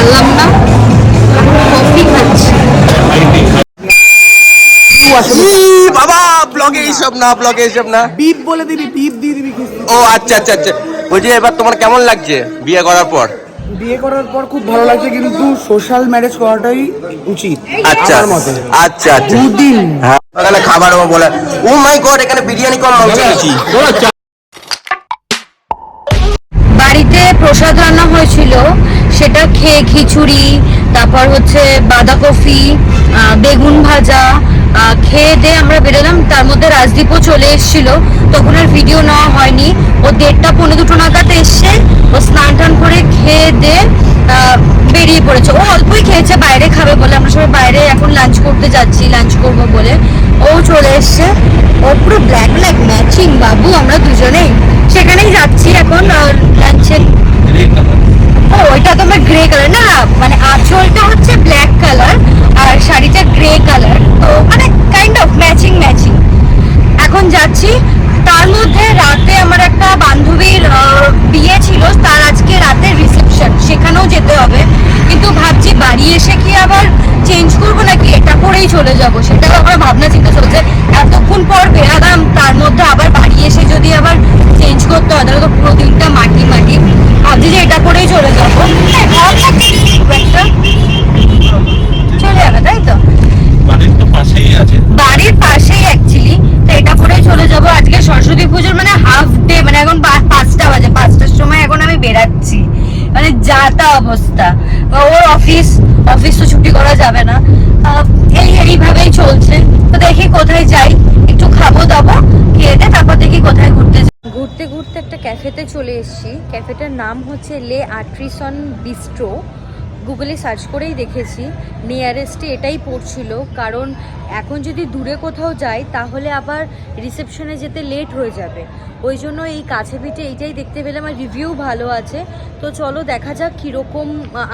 পারলাম না, কফি খাচ্ছি। বাবা ব্লগে এইসব না, ব্লগে এইসব না, বিপ বলে দিবি, বিপ দিয়ে দিবি। ও আচ্ছা আচ্ছা আচ্ছা, বলছি এবার তোমার কেমন লাগছে বিয়ে করার পর? বিয়ে করার পর খুব ভালো লাগছে, কিন্তু সোশ্যাল ম্যারেজ করাটাই উচিত আচ্ছা আমার মতে। আচ্ছা আচ্ছা, দুদিন এখানে খাবার বলে, ও মাই গড, এখানে বিরিয়ানি কম মাংস বেশি। বাড়িতে প্রসাদ রান্না হয়েছিল, সেটা খেয়ে খিচুড়ি, তারপর হচ্ছে বাঁধাকপি, বেগুন ভাজা খেয়ে দিয়ে আমরা বেরোলাম। তার মধ্যে রাজদীপও চলে এসেছিল, তখন আর ভিডিও নেওয়া হয়নি। ও 1:30 পৌনে 2 নাগাদ এসছে, ও স্নান টান করে খেয়ে দিয়ে বেরিয়ে পড়েছে। ও অল্পই খেয়েছে, বাইরে খাবে বলে। আমরা সবাই বাইরে এখন লাঞ্চ করতে যাচ্ছি, লাঞ্চ করবো বলে। ও চলে এসছে, ও পুরো ব্ল্যাক ব্ল্যাক ম্যাচিং বাবু, আমরা দুজনেই সেখানেই যাচ্ছি এখন লাঞ্চের। ও ওইটা তো আমার গ্রে কালার না, মানে আঁচলটা হচ্ছে ব্ল্যাক কালার আর শাড়িটা গ্রে কালার, তো মানে কাইন্ড অফ ম্যাচিং ম্যাচিং। এখন যাচ্ছি। তার মধ্যে রাতে আমার একটা বান্ধবীর বিয়ে ছিল, তার আজকে রাতের রিসেপশন, সেখানেও যেতে হবে। কিন্তু ভাবছি বাড়ি এসে কি আবার চেঞ্জ করবো নাকি এটা করেই চলে যাব, সেটাও আমার ভাবনা চিন্তা চলছে। এতক্ষণ পর বেরালাম, তার মধ্যে আবার বাড়ি এসে যদি আবার চেঞ্জ করতে হয় তাহলে তো পুরো দিনটা মাটি মাটি। ভাবছি যে এটা করেই চলে যাবো, চলে যাবে, তাই তো? বাড়ির পাশেই অ্যাকচুয়ালি, তো এটা করেই চলে যাব। আজকে সরস্বতী পুজোর মানে হাফ ডে, মানে এখন 5টা বাজে, 5টার সময় এখন আমি বেরাচ্ছি, মানে যা তা অবস্থা। ওর অফিস তো ছুটি করা যাবে না, এইভাবেই চলছে। তো দেখি কোথায় যাই, একটু খাবো দাবো, খেয়ে দে, তারপর দেখি কোথায় ঘুরতে যাই। ঘুরতে ঘুরতে একটা ক্যাফেতে চলে এসেছি। ক্যাফেটার নাম হচ্ছে লে আর্ট্রিসন বিস্ট্রো। গুগলে সার্চ করেই দেখেছি, নিয়ারেস্টে এটাই পড়ছিল। কারণ এখন যদি দূরে কোথাও যাই তাহলে আবার রিসেপশনে যেতে লেট হয়ে যাবে, ওই জন্য এই কাছে পিঠে এইটাই দেখতে পেলাম। আর রিভিউ ভালো আছে, তো চলো দেখা যাক কীরকম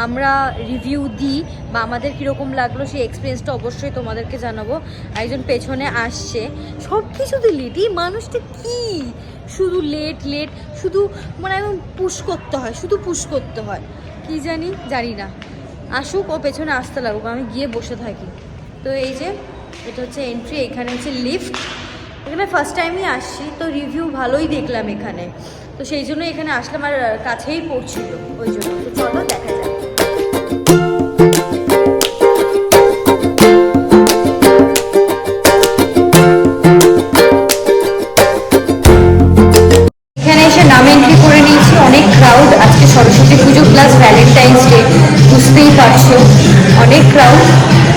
আমরা রিভিউ দিই বা আমাদের কীরকম লাগলো, সেই এক্সপিরিয়েন্সটা অবশ্যই তোমাদেরকে জানাবো। একজন পেছনে আসছে, সব কিছুতে লেট। এই মানুষটা কি শুধু লেট লেট, শুধু মানে একদম পুশ করতে হয়, শুধু পুশ করতে হয়, কি জানি না। আসুক, ও পেছনে আসতে লাগুক, আমি গিয়ে বসে থাকি। তো এই যে এটা হচ্ছে এন্ট্রি, এখানে হচ্ছে লিফট। এখানে ফার্স্ট টাইমই আসছি, তো রিভিউ ভালোই দেখলাম এখানে, তো সেই জন্য এখানে আসলাম। আর কাছেই পড়ছিল ওই জন্য। তো চলো দেখা যাক। এখানে এসে নাম এন্ট্রি করে নিয়েছি। অনেক ক্রাউড আজকে, সরস্বতী পুজো প্লাস ভ্যালেন্টাইন্স ডে, বুঝতেই পারছো অনেক ক্রাউড।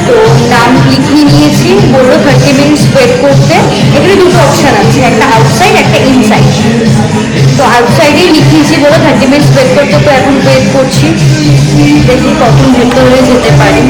তো নাম লিখিয়ে নিয়েছি, বললো 30 মিনিটস ওয়েট করতে। এখানে দুটো অপশান আছে, একটা আউটসাইড একটা ইনসাইড। তো আউটসাইডেই লিখিয়েছি, বললো 30 মিনিটস ওয়েট করতে। তো এখন ওয়েট করছি, দেখি কখন ভেতরে যেতে পারি।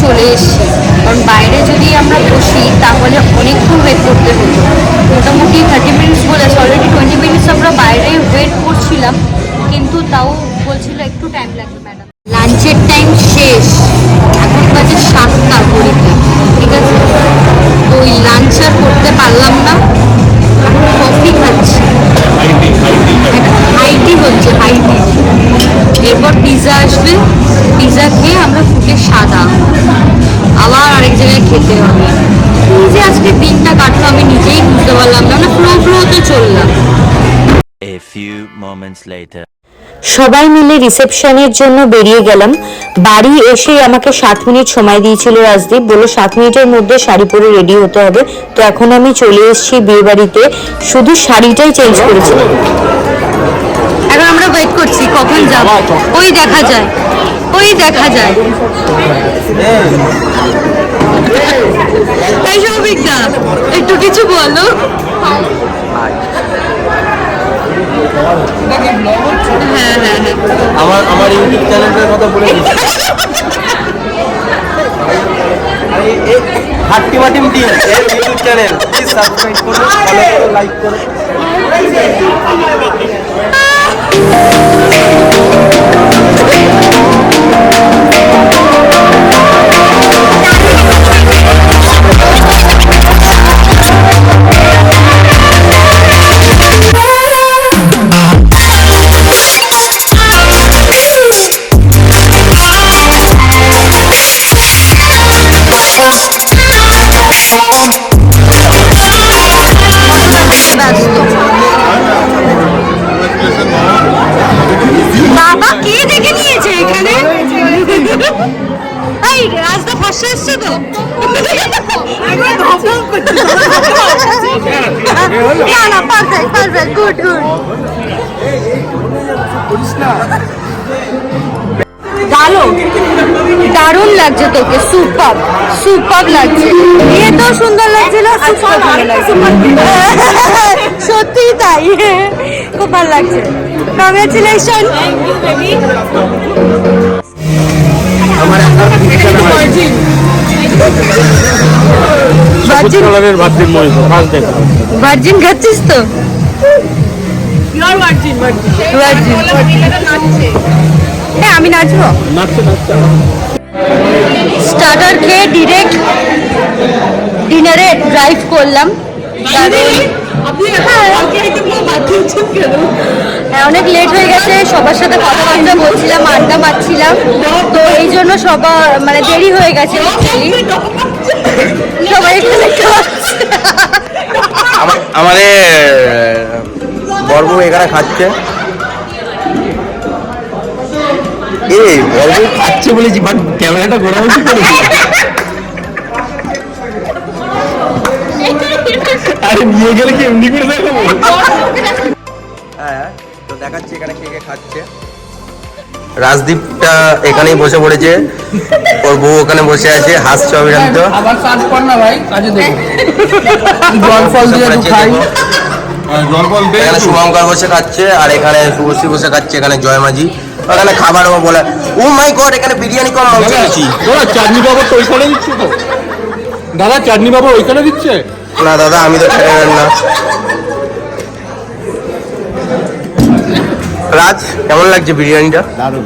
চলে এসছি, কারণ বাইরে যদি আমরা বসি তাহলে অনেকক্ষণ ওয়েট করতে হতো। মোটামুটি 30 মিনিটস বলেছে, অলরেডি 20 মিনিটস আমরা বাইরে ওয়েট করছিলাম, কিন্তু তাও বলছিল একটু টাইম লাগবে ম্যাডাম। লাঞ্চের টাইম শেষ, এখন বাজে 7টা ঘড়িতে, ঠিক আছে? তো ওই লাঞ্চ আর করতে পারলাম না, এখন কফি খাচ্ছি। হাইটি হচ্ছে, হাইটি। এরপর পিৎজা আসবে, পিৎজা খেয়ে আমরা ফুটে সাদা আবার আরেক জায়গায় খেতে হবে। এই যে আজকে দিনটা কাটলো আমি নিজেই বুঝতে পারলাম না, ফ্লো তো চললাম। A few moments later. সবাই মিলে রিসেপশনের জন্য বেরিয়ে গেলাম। বাড়ি এসে আমাকে 7 মিনিট সময় দিয়েছিল রাজদীপ, বললো 7 মিনিটের মধ্যে শাড়ি পরে রেডি হতে হবে। তো এখন আমি চলে এসেছি বিয়ে বাড়িতে, শুধু শাড়িটাই চেঞ্জ করেছি। এখন আমরা ওয়েট করছি কখন যাব, ওই দেখা যায়, ওই দেখা যায়। এই সৌভিকদা একটু কিছু বলো। হ্যাঁ হ্যাঁ হ্যাঁ, আমার ইউটিউব চ্যানেলটার কথা বলে দিচ্ছি, Hatti Matim Tim YouTube channel, please subscribe করুন, ফলো করুন, লাইক করুন। না পারফেক্ট পারফেক্ট গুড গুড দারুণ লাগছে তোকে সুপার সুপার লাগছে বিয়ে তো সুন্দর লাগছিল সত্যি তাই খুব ভালো লাগছে কংগ্রেচুলেশন ভার্জিন খাচ্ছিস তো হ্যাঁ আমি নাচবো স্টার্টার খেয়ে ডিরেক্ট ডিনারে ড্রাইভ করলাম হ্যাঁ অনেক লেট হয়ে গেছে সবার সাথে কথাবার্তা বলছিলাম আড্ডা মারছিলাম তো এই জন্য সবার মানে দেরি হয়ে গেছে সবাই এখানে আমাদের বর্বু এখানে খাচ্ছে এই বর্বু খাচ্ছে বলেছি বাট ক্যামেরাটা ঘোরাঘুরি করেছি আরে নিয়ে গেলে কি এমনি করে দেখাবো হ্যাঁ তো দেখাচ্ছি এখানে কে কে খাচ্ছে রাজদীপটা এখানেই বসে পড়েছে ওর বউ ওখানে বসে আছে হাসছে অবিরান্ত আবার কাজ কর না ভাই কাজে দেখো জল ফল দিয়ে একটু খাই এখানে শুভঙ্কর বসে খাচ্ছে আর এখানে শুভশ্রী বসে খাচ্ছে এখানে জয় মাঝি ওখানে খাবার ও বলে ও মাই গড এখানে বিরিয়ানি কম মাংস বেশি চাটনি বাবা তো ওইখানে দিচ্ছে তো দাদা চাটনি বাবা ওইখানে দিচ্ছে না দাদা আমি তো খেয়ে গেলাম না রাজ কেমন লাগছে বিরিয়ানিটা দারুণ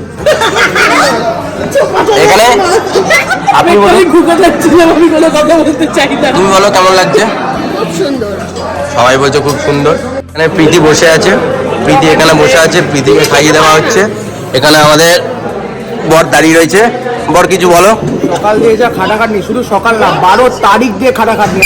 এখানে আপনি বলুন তুমি বলো কেমন লাগছে খুব সুন্দর সবাই বলছে খুব সুন্দর এখানে প্রীতি বসে আছে প্রীতি এখানে বসে আছে প্রীতিকে খাইয়ে দেওয়া হচ্ছে এখানে আমাদের বর দাঁড়িয়ে রয়েছে বর কিছু বলো সকাল দিয়ে যা খাটাখাটনি শুধু সকাল না 12 তারিখ দিয়ে খাটাখাটনি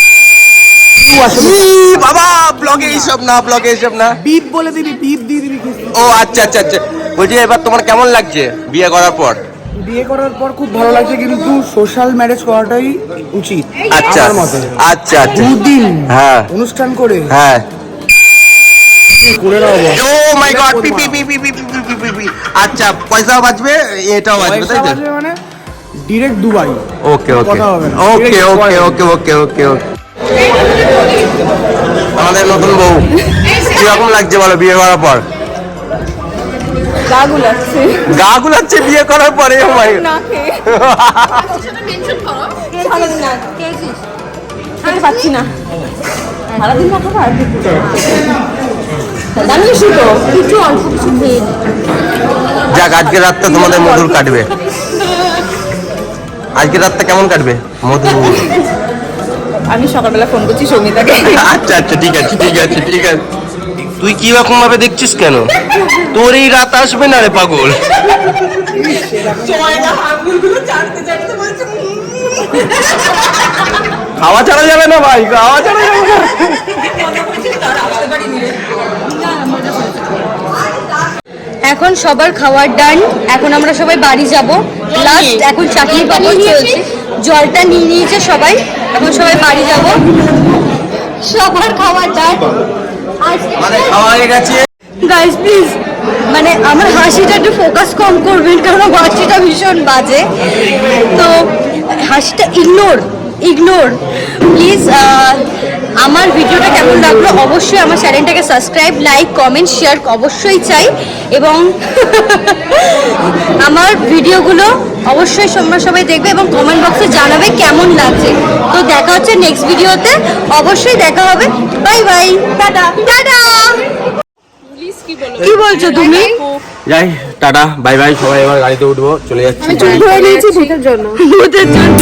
বাবা ব্লগে এইসব না ব্লগে এইসব না বিপ বলে দিবি বিপ দিয়ে দিবি ও আচ্ছা আচ্ছা আচ্ছা বলছি এবার তোমার কেমন লাগছে বিয়ে করার পর বিয়ে করার পর খুব ভালো লাগছে কিন্তু সোশ্যাল ম্যারেজ করাটাই উচিত আচ্ছা আমার মতে আচ্ছা আচ্ছা দুদিন হ্যাঁ অনুষ্ঠান করে হ্যাঁ করে নাও ও মাই গড পি পি পি পি পি পি পি পি পি আচ্ছা পয়সাও বাঁচবে এটাও বাঁচবে তাই তো মানে ডিরেক্ট দুবাই ওকে ওকে কথা হবে না। ওকে Direct ওকে দুবাই। ওকে ওকে ওকে ওকে আমাদের নতুন বউ কিরকম লাগছে বলো বিয়ে করার পর গা গুলাচ্ছে গা গুলাচ্ছে বিয়ে করার পরে ও মাই না খেয়ে আমি পাচ্ছি না সারাদিন না খাবার জানি শুধু কিছু অল্প কিছু খেয়ে যাক আজকে রাতটা তোমাদের মধুর কাটবে আজকে রাতটা কেমন কাটবে মধুর আমি সকালবেলা ফোন করছি সৌমিতাকে আচ্ছা আচ্ছা ঠিক আছে ঠিক আছে ঠিক আছে তুই কি রকম ভাবে দেখছিস কেন তোর এই রাত আসবে না রে পাগল খাওয়া ছাড়া যাবে না ভাই খাওয়া ছাড়া যাবে না এখন সবার খাওয়ার ডান এখন আমরা সবাই বাড়ি যাব লাস্ট এখন চাকরি পাবো চলছে জলটা নিয়ে নিয়েছে সবাই এখন সবাই বাড়ি যাব সবার খাওয়ার ডান আমাদের খাওয়া হয়ে গেছে গাইস প্লিজ মানে আমার হাসিটা একটু ফোকাস কম করবেন কারণ হাসিটা ভীষণ বাজে তো হাসিটা ইগনোর প্লিজ আমার ভিডিওটা কেমন লাগলো অবশ্যই আমার চ্যানেলটাকে সাবস্ক্রাইব লাইক কমেন্ট শেয়ার অবশ্যই চাই এবং আমার ভিডিওগুলো অবশ্যই তোমরা সবাই দেখবে এবং কমেন্ট বক্সে জানাবে কেমন লাগছে তো দেখা হচ্ছে নেক্সট ভিডিওতে অবশ্যই দেখা হবে বাই বাই টাটা টাটা কি বলছো তুমি যাই টাটা বাই বাই সবাই এবার গাড়িতে উঠবো চলে যাচ্ছি ভূতের জন্য